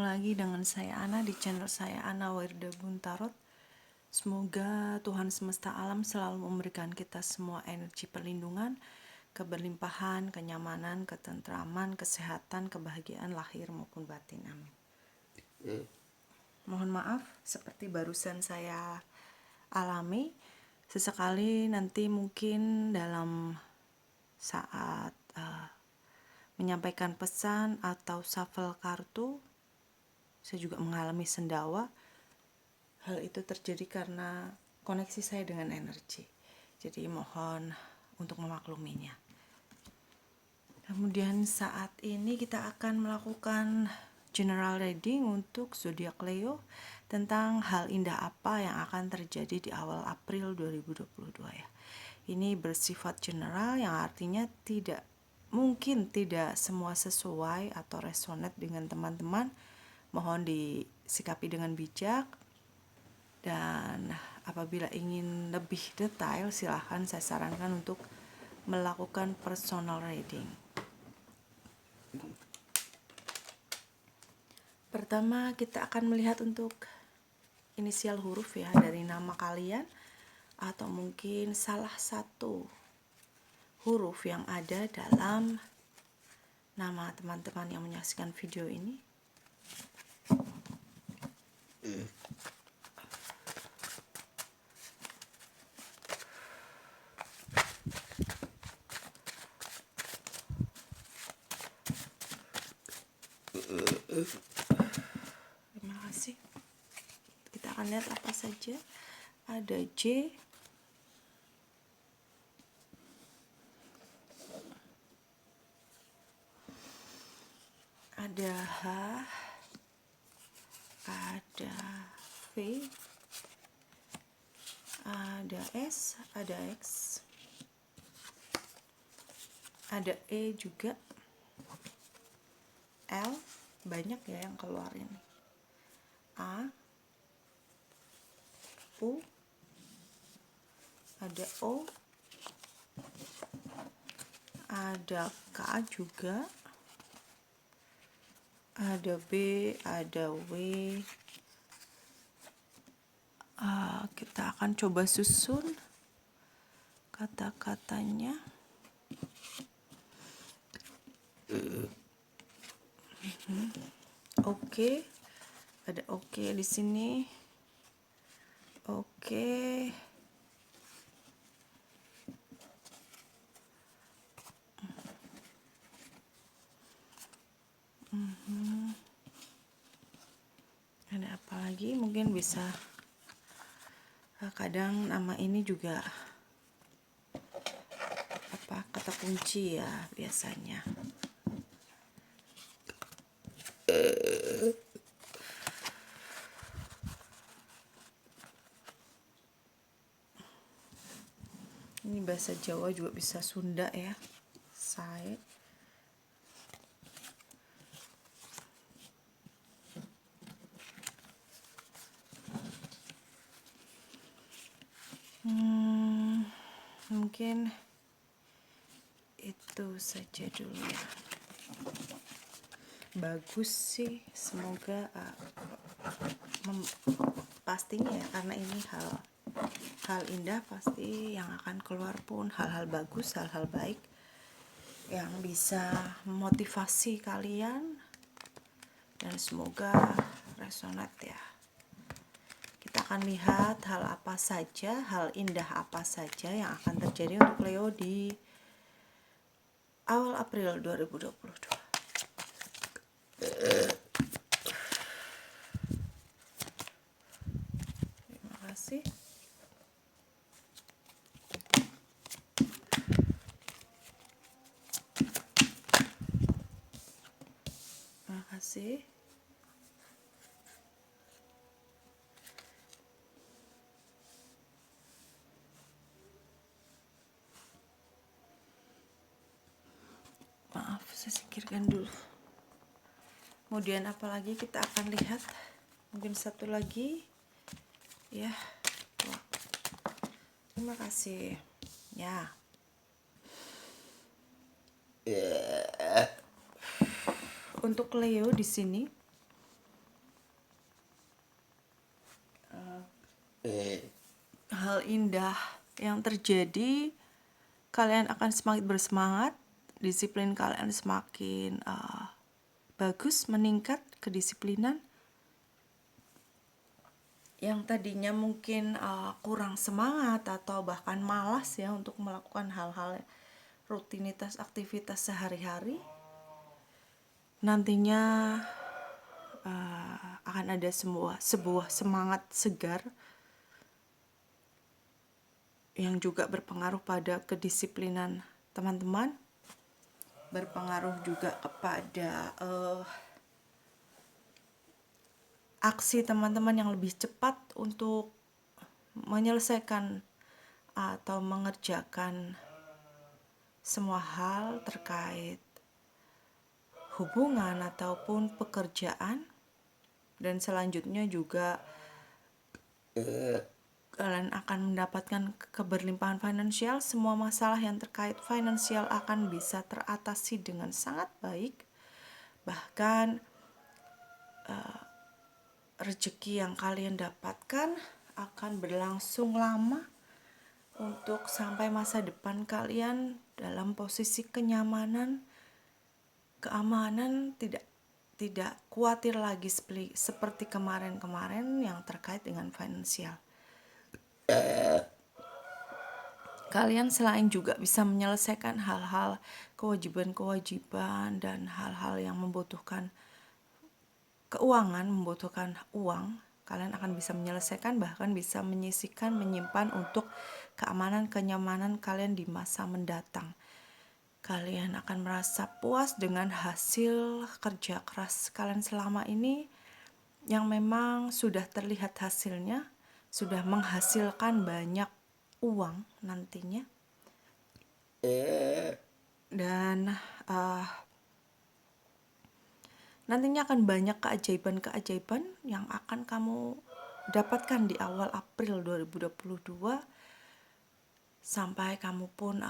lagi dengan saya Ana di channel saya Ana Wirda Buntarot. Semoga Tuhan semesta alam selalu memberikan kita semua energi perlindungan, keberlimpahan, kenyamanan, ketentraman, kesehatan, kebahagiaan lahir maupun batin. Amin. Mohon maaf seperti barusan saya alami. Sesekali nanti mungkin dalam saat menyampaikan pesan atau shuffle kartu, saya juga mengalami sendawa. Hal itu terjadi karena koneksi saya dengan energi. Jadi mohon untuk memakluminya. Kemudian saat ini kita akan melakukan general reading untuk zodiak Leo tentang hal indah apa yang akan terjadi di awal April 2022 ya. Ini bersifat general yang artinya mungkin tidak semua sesuai atau resonate dengan teman-teman. Mohon disikapi dengan bijak, dan apabila ingin lebih detail silahkan saya sarankan untuk melakukan personal reading. Pertama kita akan melihat untuk inisial huruf ya dari nama kalian atau mungkin salah satu huruf yang ada dalam nama teman-teman yang menyaksikan video ini. Terima kasih. Kita akan lihat apa saja. Ada J, ada H, ada V, ada S, ada X, ada E juga, L, banyak ya yang keluar ini, A, U, ada O, ada K juga, ada B, ada W. Kita akan coba susun kata-katanya. Oke, ada oke di sini. Oke. Ada apa lagi? Mungkin bisa kadang nama ini juga kata kunci ya biasanya. Ini bahasa Jawa juga bisa Sunda ya. Sae. Mungkin itu saja dulu ya. Bagus sih, semoga pastinya ya, karena ini hal indah pasti yang akan keluar pun hal-hal bagus, hal-hal baik yang bisa memotivasi kalian, dan semoga resonate ya. Kita akan lihat hal apa saja, hal indah apa saja yang akan terjadi untuk Leo di awal April 2022. Terima kasih. Terima kasih. Maaf, saya singkirkan dulu. Kemudian apalagi kita akan lihat, mungkin satu lagi ya. Wah. Terima kasih ya. Untuk Leo di sini hal indah yang terjadi, kalian akan semakin bersemangat, disiplin kalian semakin bagus, meningkat kedisiplinan. Yang tadinya mungkin kurang semangat atau bahkan malas ya untuk melakukan hal-hal rutinitas aktivitas sehari-hari, nantinya akan ada sebuah semangat segar yang juga berpengaruh pada kedisiplinan teman-teman, berpengaruh juga kepada aksi teman-teman yang lebih cepat untuk menyelesaikan atau mengerjakan semua hal terkait hubungan ataupun pekerjaan. Dan selanjutnya juga kalian akan mendapatkan keberlimpahan finansial. Semua masalah yang terkait finansial akan bisa teratasi dengan sangat baik. Bahkan rezeki yang kalian dapatkan akan berlangsung lama untuk sampai masa depan kalian dalam posisi kenyamanan, keamanan, tidak khawatir lagi seperti kemarin-kemarin yang terkait dengan finansial. Kalian selain juga bisa menyelesaikan hal-hal kewajiban-kewajiban dan hal-hal yang membutuhkan keuangan, membutuhkan uang, kalian akan bisa menyelesaikan, bahkan bisa menyisihkan, menyimpan untuk keamanan, kenyamanan kalian di masa mendatang. Kalian akan merasa puas dengan hasil kerja keras kalian selama ini yang memang sudah terlihat hasilnya, sudah menghasilkan banyak uang nantinya. Dan nantinya akan banyak keajaiban-keajaiban yang akan kamu dapatkan di awal April 2022 sampai kamu pun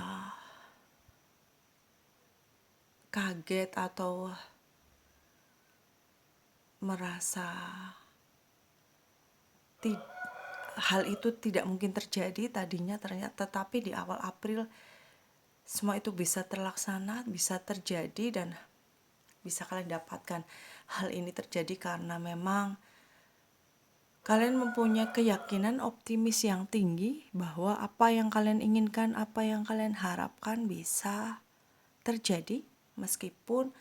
kaget atau merasa hal itu tidak mungkin terjadi tadinya, ternyata tetapi di awal April semua itu bisa terlaksana, bisa terjadi, dan bisa kalian dapatkan. Hal ini terjadi karena memang kalian mempunyai keyakinan optimis yang tinggi bahwa apa yang kalian inginkan, apa yang kalian harapkan bisa terjadi, meskipun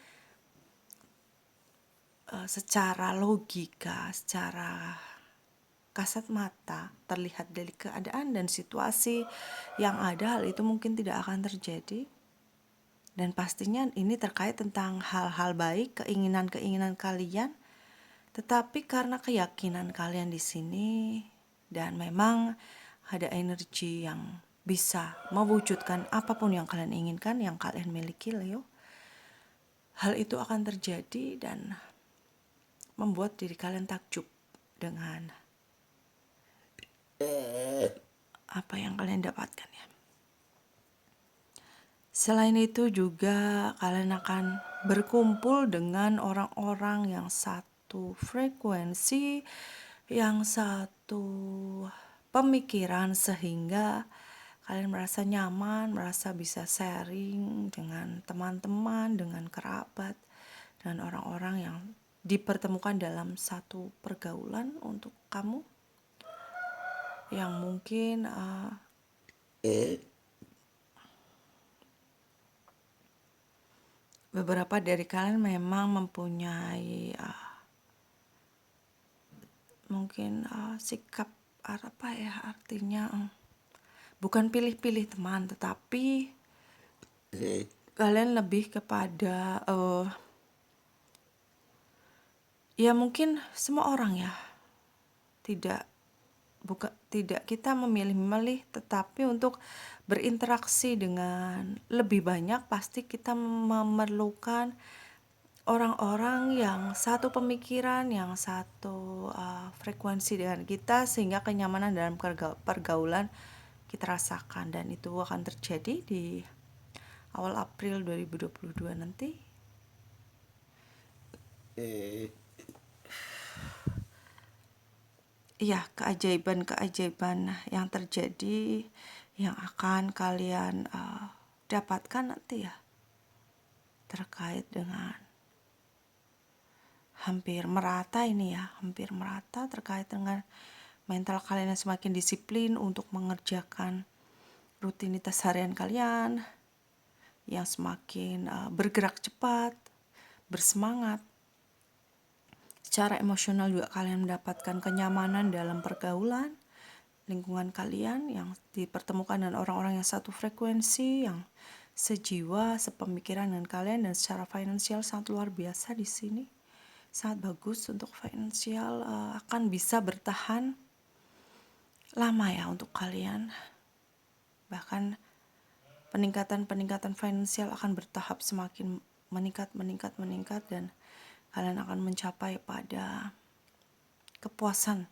secara logika, secara kasat mata terlihat dari keadaan dan situasi yang ada, hal itu mungkin tidak akan terjadi. Dan pastinya ini terkait tentang hal-hal baik, keinginan-keinginan kalian. Tetapi karena keyakinan kalian di sini dan memang ada energi yang bisa mewujudkan apapun yang kalian inginkan, yang kalian miliki, Leo, hal itu akan terjadi dan membuat diri kalian takjub dengan apa yang kalian dapatkan ya. Selain itu juga kalian akan berkumpul dengan orang-orang yang satu frekuensi, yang satu pemikiran, sehingga kalian merasa nyaman, merasa bisa sharing dengan teman-teman, dengan kerabat, dan orang-orang yang dipertemukan dalam satu pergaulan untuk kamu yang mungkin beberapa dari kalian memang mempunyai mungkin sikap apa ya artinya, bukan pilih-pilih teman, tetapi kalian lebih kepada ya mungkin semua orang ya, tidak kita memilih-milih, tetapi untuk berinteraksi dengan lebih banyak pasti kita memerlukan orang-orang yang satu pemikiran, yang satu frekuensi dengan kita, sehingga kenyamanan dalam pergaulan kita rasakan, dan itu akan terjadi di awal April 2022 nanti. iya, keajaiban-keajaiban yang terjadi yang akan kalian dapatkan nanti ya, terkait dengan hampir merata terkait dengan mental kalian yang semakin disiplin untuk mengerjakan rutinitas harian kalian, yang semakin bergerak cepat, bersemangat. Secara emosional juga kalian mendapatkan kenyamanan dalam pergaulan, lingkungan kalian yang dipertemukan dengan orang-orang yang satu frekuensi, yang sejiwa, sepemikiran dengan kalian, dan secara finansial sangat luar biasa di sini. Sangat bagus untuk finansial, akan bisa bertahan lama ya untuk kalian. Bahkan peningkatan finansial akan bertahap, semakin meningkat dan kalian akan mencapai pada kepuasan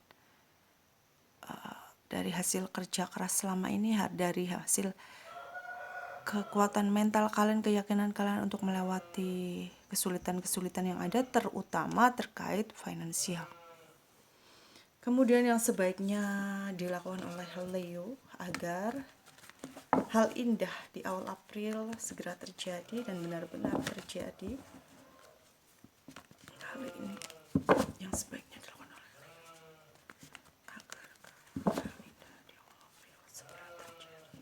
dari hasil kerja keras selama ini, dari hasil kekuatan mental kalian, keyakinan kalian untuk melewati kesulitan-kesulitan yang ada, terutama terkait finansial. Kemudian yang sebaiknya dilakukan oleh Leo agar hal indah di awal April segera terjadi dan benar-benar terjadi. Hal ini yang sebaiknya dilakukan oleh Leo agar hal indah di awal April segera terjadi.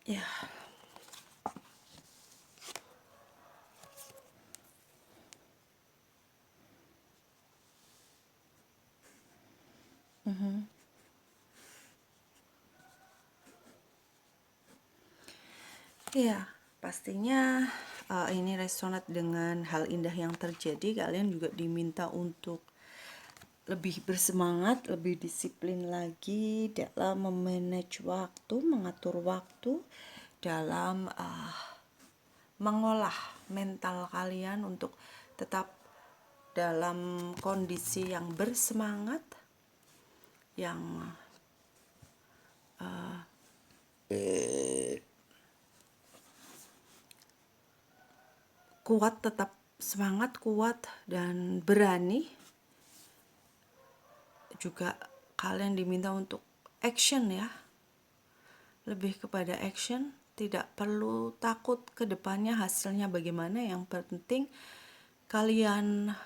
Ya. Ya, pastinya ini resonat dengan hal indah yang terjadi. Kalian juga diminta untuk lebih bersemangat, lebih disiplin lagi dalam memanage waktu, mengatur waktu, dalam mengolah mental kalian untuk tetap dalam kondisi yang bersemangat, yang kuat, tetap semangat, kuat dan berani. Juga kalian diminta untuk action ya, lebih kepada action, tidak perlu takut ke depannya hasilnya bagaimana. Yang penting kalian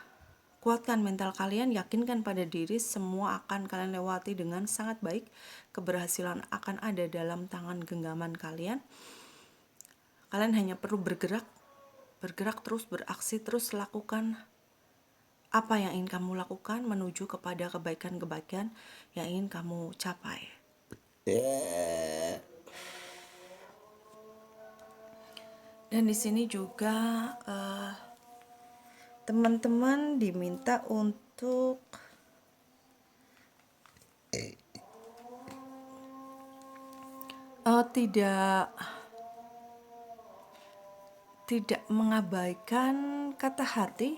kuatkan mental kalian, yakinkan pada diri, semua akan kalian lewati dengan sangat baik. Keberhasilan akan ada dalam tangan genggaman kalian. Kalian hanya perlu bergerak terus, beraksi terus, lakukan apa yang ingin kamu lakukan menuju kepada kebaikan-kebaikan yang ingin kamu capai. Dan di sini juga teman-teman diminta untuk tidak mengabaikan kata hati.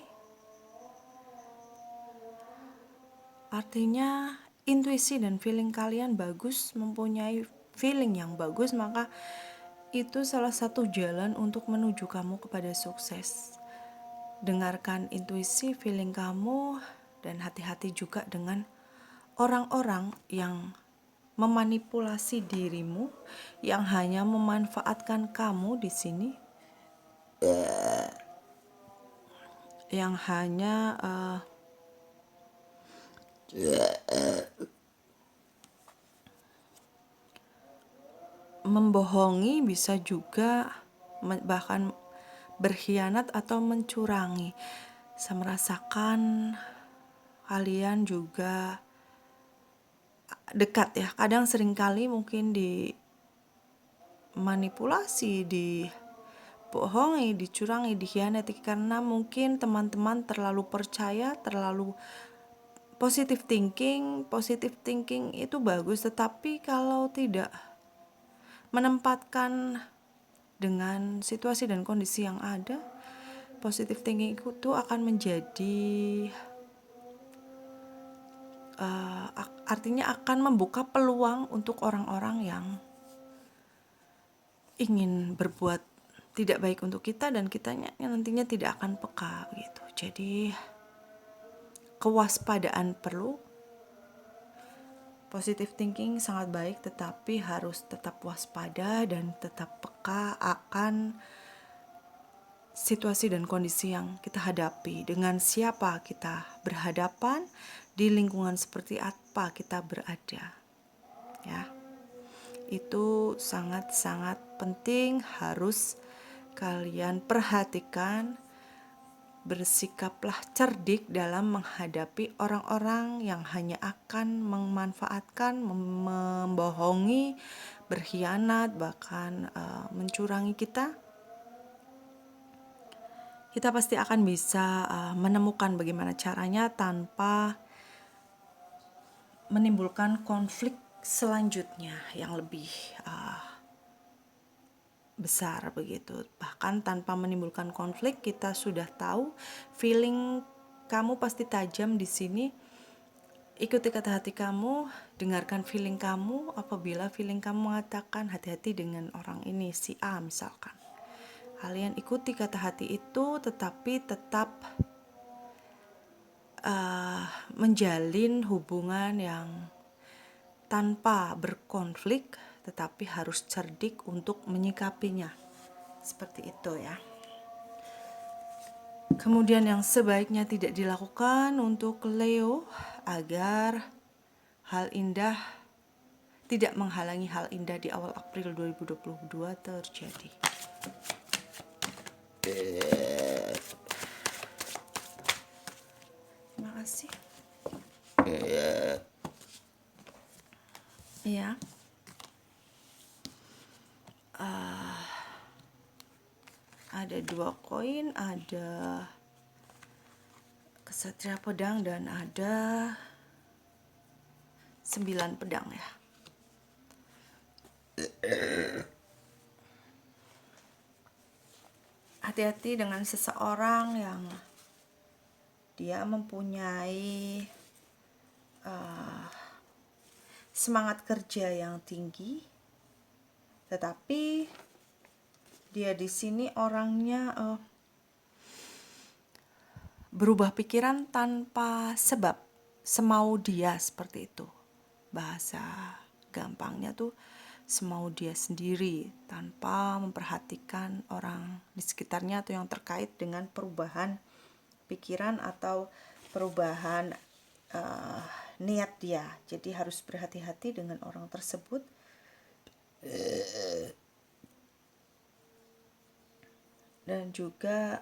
Artinya intuisi dan feeling kalian bagus, mempunyai feeling yang bagus, maka itu salah satu jalan untuk menuju kamu kepada sukses. Dengarkan intuisi, feeling kamu, dan hati-hati juga dengan orang-orang yang memanipulasi dirimu, yang hanya memanfaatkan kamu di sini, yang hanya membohongi, bisa juga bahkan berkhianat atau mencurangi. Saya merasakan kalian juga dekat ya, kadang seringkali mungkin dimanipulasi, dibohongi, dicurangi, dikhianati, karena mungkin teman-teman terlalu percaya, terlalu positive thinking itu bagus, tetapi kalau tidak menempatkan dengan situasi dan kondisi yang ada, positive thinking itu akan menjadi artinya akan membuka peluang untuk orang-orang yang ingin berbuat tidak baik untuk kita dan kitanya nantinya tidak akan peka gitu. Jadi kewaspadaan perlu, positive thinking sangat baik, tetapi harus tetap waspada dan tetap peka akan situasi dan kondisi yang kita hadapi, dengan siapa kita berhadapan, di lingkungan seperti apa kita berada. Ya. Itu sangat-sangat penting, harus kalian perhatikan. Bersikaplah cerdik dalam menghadapi orang-orang yang hanya akan memanfaatkan, membohongi, berkhianat, bahkan mencurangi kita. Kita pasti akan bisa menemukan bagaimana caranya tanpa menimbulkan konflik selanjutnya yang lebih besar begitu. Bahkan tanpa menimbulkan konflik, kita sudah tahu feeling kamu pasti tajam di sini. Ikuti kata hati kamu, dengarkan feeling kamu. Apabila feeling kamu mengatakan hati-hati dengan orang ini, si A misalkan, kalian ikuti kata hati itu, tetapi tetap menjalin hubungan yang tanpa berkonflik, tetapi harus cerdik untuk menyikapinya. Seperti itu ya. Kemudian yang sebaiknya tidak dilakukan untuk Leo agar hal indah tidak menghalangi hal indah di awal April 2022 terjadi. Terima kasih. Ya. Ada 2 koin, ada kesatria pedang dan ada 9 pedang ya. Hati-hati dengan seseorang yang dia mempunyai semangat kerja yang tinggi, tetapi dia di sini orangnya berubah pikiran tanpa sebab, semau dia seperti itu. Bahasa gampangnya tuh semau dia sendiri, tanpa memperhatikan orang di sekitarnya atau yang terkait dengan perubahan pikiran atau perubahan niat dia. Jadi harus berhati-hati dengan orang tersebut. Dan juga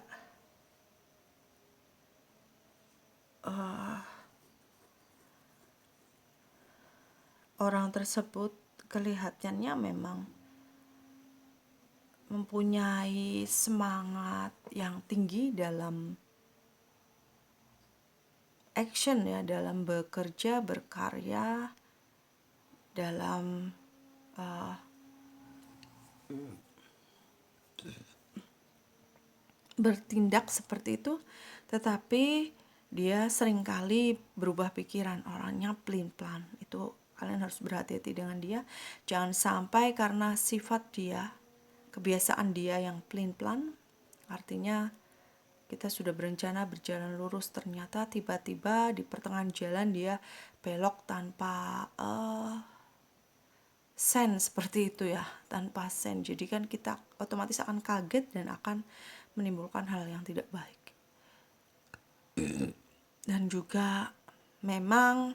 orang tersebut kelihatannya memang mempunyai semangat yang tinggi dalam action ya, dalam bekerja, berkarya, dalam bertindak seperti itu, tetapi dia seringkali berubah pikiran, orangnya pelin-pelan. Itu kalian harus berhati-hati dengan dia. Jangan sampai karena sifat dia, kebiasaan dia yang pelin-pelan, artinya kita sudah berencana berjalan lurus, ternyata tiba-tiba di pertengahan jalan dia belok tanpa sen seperti itu ya, tanpa sen. Jadi kan kita otomatis akan kaget dan akan menimbulkan hal yang tidak baik. Dan juga memang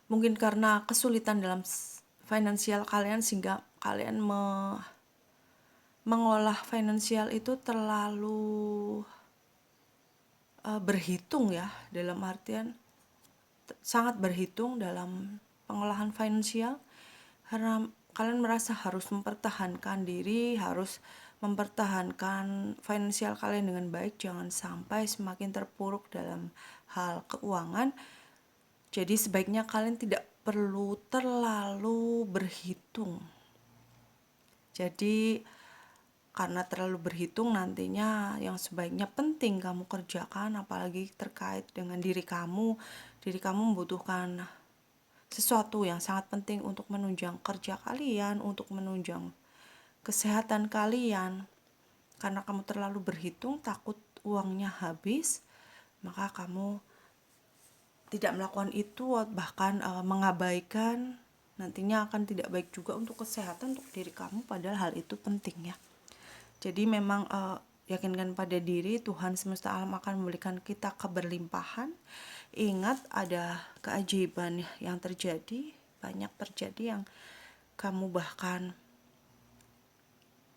mungkin karena kesulitan dalam finansial kalian sehingga kalian mengolah finansial itu terlalu berhitung ya, dalam artian sangat berhitung dalam pengolahan finansial, karena kalian merasa harus mempertahankan diri, harus mempertahankan finansial kalian dengan baik, jangan sampai semakin terpuruk dalam hal keuangan. Jadi sebaiknya kalian tidak perlu terlalu berhitung. Jadi karena terlalu berhitung nantinya yang sebaiknya penting kamu kerjakan, apalagi terkait dengan diri kamu. Diri kamu membutuhkan sesuatu yang sangat penting untuk menunjang kerja kalian, untuk menunjang kesehatan kalian. Karena kamu terlalu berhitung, takut uangnya habis, maka kamu tidak melakukan itu, bahkan mengabaikan, nantinya akan tidak baik juga untuk kesehatan, untuk diri kamu, padahal hal itu penting ya. Jadi memang yakinkan pada diri, Tuhan semesta alam akan memberikan kita keberlimpahan. Ingat ada keajaiban yang terjadi, banyak terjadi yang kamu bahkan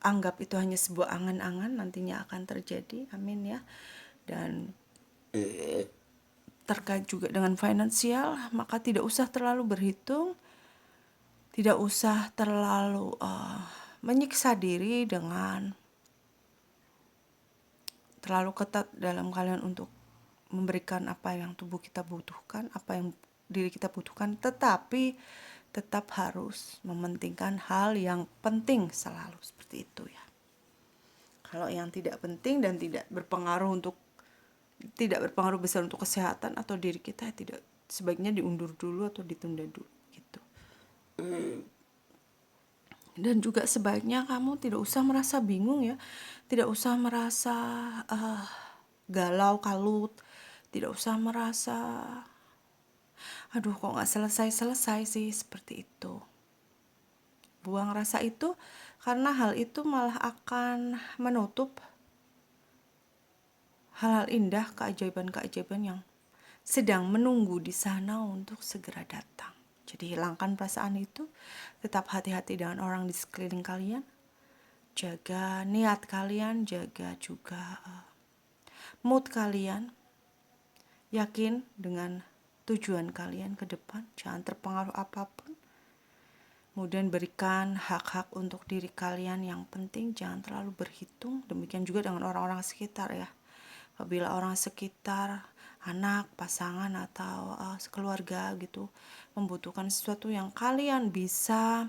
anggap itu hanya sebuah angan-angan, nantinya akan terjadi. Amin ya. Dan terkait juga dengan finansial, maka tidak usah terlalu berhitung, tidak usah terlalu menyiksa diri dengan terlalu ketat dalam kalian untuk memberikan apa yang tubuh kita butuhkan, apa yang diri kita butuhkan, tetapi tetap harus mementingkan hal yang penting selalu, seperti itu ya. Kalau yang tidak penting dan tidak berpengaruh besar untuk kesehatan atau diri kita, tidak, sebaiknya diundur dulu atau ditunda dulu gitu. Dan juga sebaiknya kamu tidak usah merasa bingung ya, tidak usah merasa galau, kalut, tidak usah merasa aduh kok gak selesai-selesai sih, seperti itu. Buang rasa itu, karena hal itu malah akan menutup hal-hal indah, keajaiban-keajaiban yang sedang menunggu di sana untuk segera datang. Jadi hilangkan perasaan itu, tetap hati-hati dengan orang di sekeliling kalian, jaga niat kalian, jaga juga mood kalian, yakin dengan tujuan kalian ke depan, jangan terpengaruh apapun. Kemudian berikan hak-hak untuk diri kalian yang penting, jangan terlalu berhitung. Demikian juga dengan orang-orang sekitar ya. Apabila orang sekitar, anak, pasangan, atau keluarga gitu membutuhkan sesuatu yang kalian bisa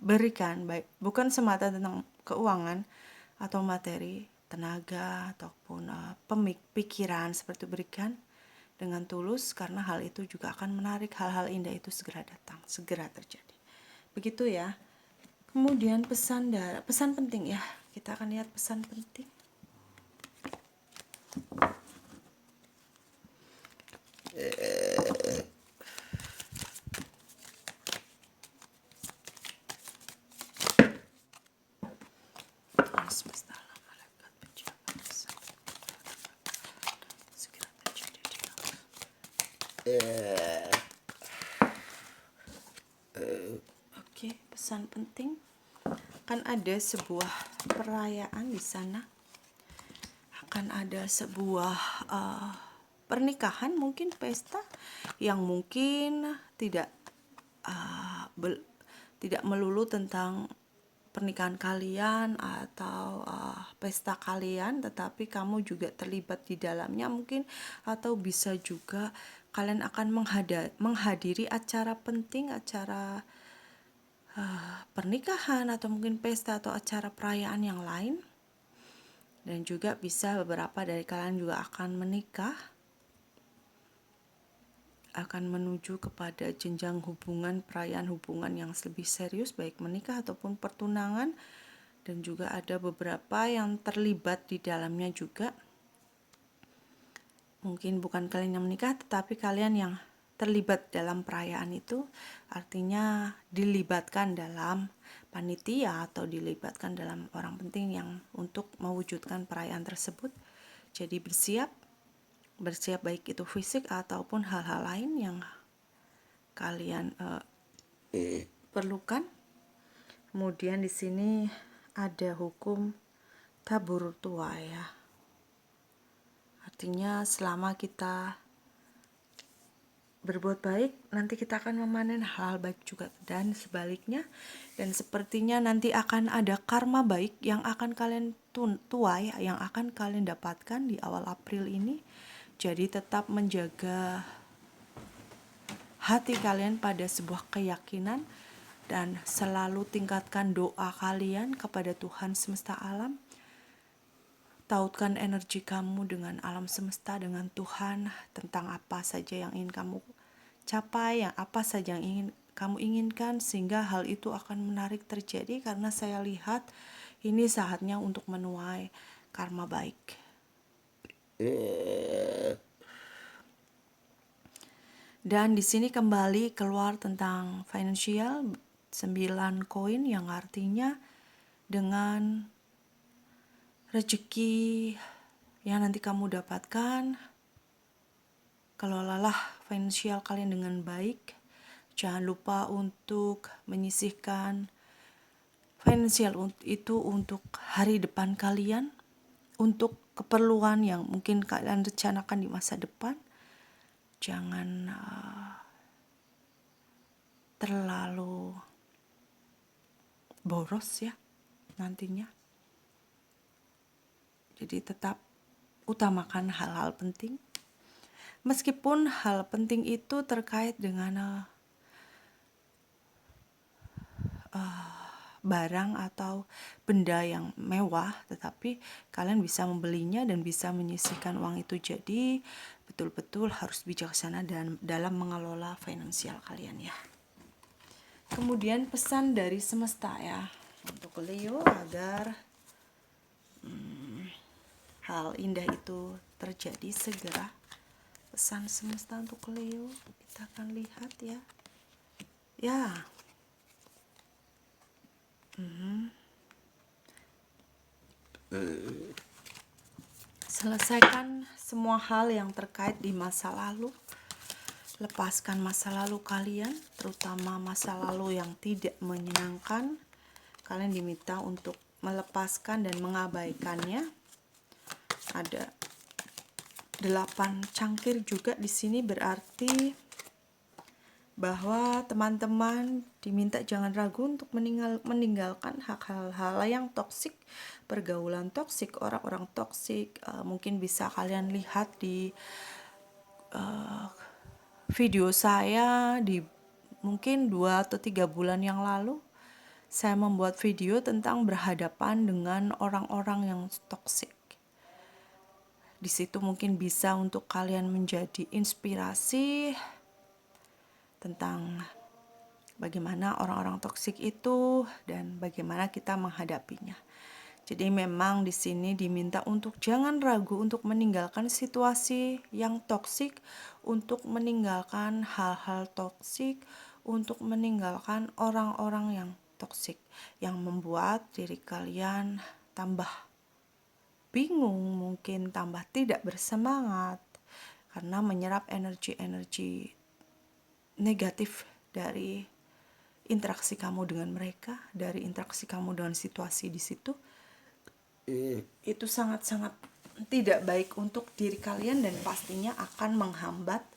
berikan, baik bukan semata tentang keuangan atau materi, tenaga, ataupun pikiran, seperti berikan dengan tulus, karena hal itu juga akan menarik hal-hal indah itu segera datang, segera terjadi. Begitu ya. Kemudian pesan penting ya. Kita akan lihat pesan penting. Oke, pesan penting. Akan ada sebuah perayaan di sana. Akan ada sebuah pernikahan, mungkin pesta yang mungkin tidak melulu tentang pernikahan kalian atau pesta kalian, tetapi kamu juga terlibat di dalamnya mungkin, atau bisa juga kalian akan menghadiri acara penting, acara pernikahan atau mungkin pesta atau acara perayaan yang lain. Dan juga bisa beberapa dari kalian juga akan menikah, akan menuju kepada jenjang hubungan, perayaan hubungan yang lebih serius, baik menikah ataupun pertunangan. Dan juga ada beberapa yang terlibat di dalamnya juga. Mungkin bukan kalian yang menikah, tetapi kalian yang terlibat dalam perayaan itu, artinya dilibatkan dalam panitia atau dilibatkan dalam orang penting yang untuk mewujudkan perayaan tersebut. Jadi bersiap baik itu fisik ataupun hal-hal lain yang kalian perlukan. Kemudian di sini ada hukum tabur tuai ya. Artinya selama kita berbuat baik, nanti kita akan memanen hal baik juga, dan sebaliknya. Dan sepertinya nanti akan ada karma baik yang akan kalian tuai, yang akan kalian dapatkan di awal April ini. Jadi tetap menjaga hati kalian pada sebuah keyakinan Dan selalu tingkatkan doa kalian kepada Tuhan semesta alam. Tautkan energi kamu dengan alam semesta, dengan Tuhan, tentang apa saja yang ingin kamu capai, yang apa saja yang ingin kamu inginkan, sehingga hal itu akan menarik terjadi, karena saya lihat ini saatnya untuk menuai karma baik. Dan di sini kembali keluar tentang financial 9 koin, yang artinya dengan rezeki yang nanti kamu dapatkan, kelolalah finansial kalian dengan baik. Jangan lupa untuk menyisihkan finansial itu untuk hari depan kalian, untuk keperluan yang mungkin kalian rencanakan di masa depan. Jangan terlalu boros ya nantinya. Jadi tetap utamakan hal-hal penting. Meskipun hal penting itu terkait dengan barang atau benda yang mewah, tetapi kalian bisa membelinya dan bisa menyisihkan uang itu. Jadi betul-betul harus bijaksana dalam mengelola finansial kalian ya. Kemudian pesan dari semesta ya untuk Leo agar hal indah itu terjadi segera. Pesan semesta untuk Leo, kita akan lihat ya. Ya. Selesaikan semua hal yang terkait di masa lalu. Lepaskan masa lalu kalian, terutama masa lalu yang tidak menyenangkan. Kalian diminta untuk melepaskan dan mengabaikannya. Ada 8 cangkir juga di sini, berarti bahwa teman-teman diminta jangan ragu untuk meninggalkan hal-hal yang toksik, pergaulan toksik, orang-orang toksik. Mungkin bisa kalian lihat di video saya di mungkin 2 atau 3 bulan yang lalu. Saya membuat video tentang berhadapan dengan orang-orang yang toksik. Di situ mungkin bisa untuk kalian menjadi inspirasi tentang bagaimana orang-orang toksik itu dan bagaimana kita menghadapinya. Jadi memang di sini diminta untuk jangan ragu untuk meninggalkan situasi yang toksik, untuk meninggalkan hal-hal toksik, untuk meninggalkan orang-orang yang toksik yang membuat diri kalian tambah bingung, mungkin tambah tidak bersemangat karena menyerap energi-energi negatif dari interaksi kamu dengan mereka, dari interaksi kamu dengan situasi di situ. Itu sangat-sangat tidak baik untuk diri kalian dan pastinya akan menghambat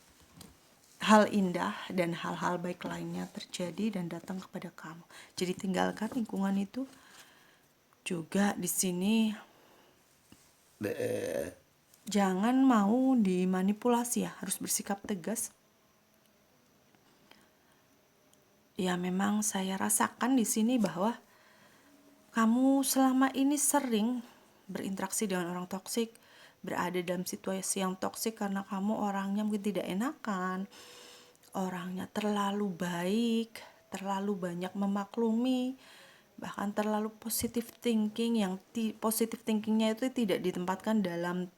hal indah dan hal-hal baik lainnya terjadi dan datang kepada kamu. Jadi tinggalkan lingkungan itu. Juga di sini jangan mau dimanipulasi ya, harus bersikap tegas. Ya memang saya rasakan di sini bahwa kamu selama ini sering berinteraksi dengan orang toksik, berada dalam situasi yang toksik karena kamu orangnya mungkin tidak enakan, orangnya terlalu baik, terlalu banyak memaklumi, bahkan terlalu positive thinking, yang positive thinkingnya itu tidak ditempatkan dalam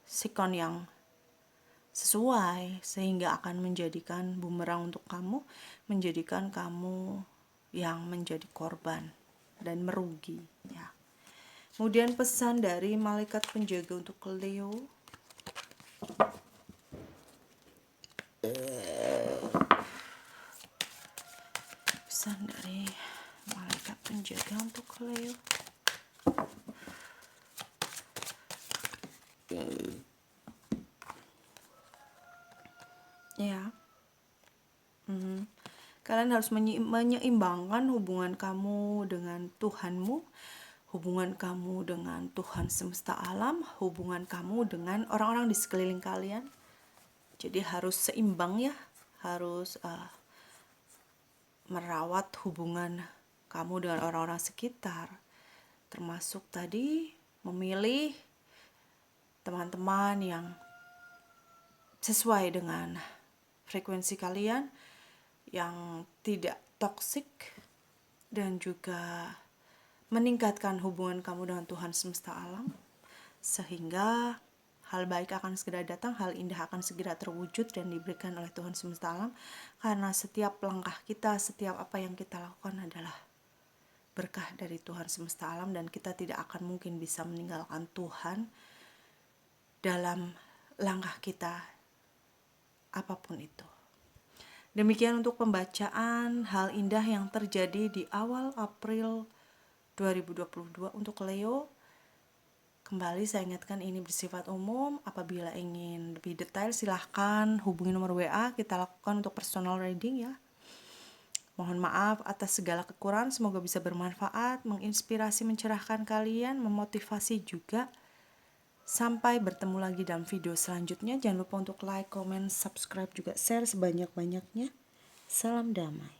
sikon yang sesuai, sehingga akan menjadikan bumerang untuk kamu, menjadikan kamu yang menjadi korban dan merugi ya. Kemudian pesan dari malaikat penjaga untuk Leo. Pesan dari malaikat penjaga untuk Leo. Ya. Kalian harus menyeimbangkan hubungan kamu dengan Tuhanmu, hubungan kamu dengan Tuhan semesta alam, hubungan kamu dengan orang-orang di sekeliling kalian. Jadi harus seimbang ya, harus merawat hubungan kamu dengan orang-orang sekitar, termasuk tadi memilih teman-teman yang sesuai dengan frekuensi kalian, yang tidak toksik, dan juga meningkatkan hubungan kamu dengan Tuhan semesta alam, sehingga hal baik akan segera datang, hal indah akan segera terwujud dan diberikan oleh Tuhan semesta alam, karena setiap langkah kita, setiap apa yang kita lakukan adalah berkah dari Tuhan semesta alam, dan kita tidak akan mungkin bisa meninggalkan Tuhan dalam langkah kita apapun itu. Demikian untuk pembacaan hal indah yang terjadi di awal April 2022 untuk Leo. Kembali saya ingatkan ini bersifat umum. Apabila ingin lebih detail silahkan hubungi nomor WA, kita lakukan untuk personal reading ya. Mohon maaf atas segala kekurangan, semoga bisa bermanfaat, menginspirasi, mencerahkan kalian, memotivasi juga. Sampai bertemu lagi dalam video selanjutnya. Jangan lupa untuk like, comment, subscribe, juga share sebanyak-banyaknya. Salam damai.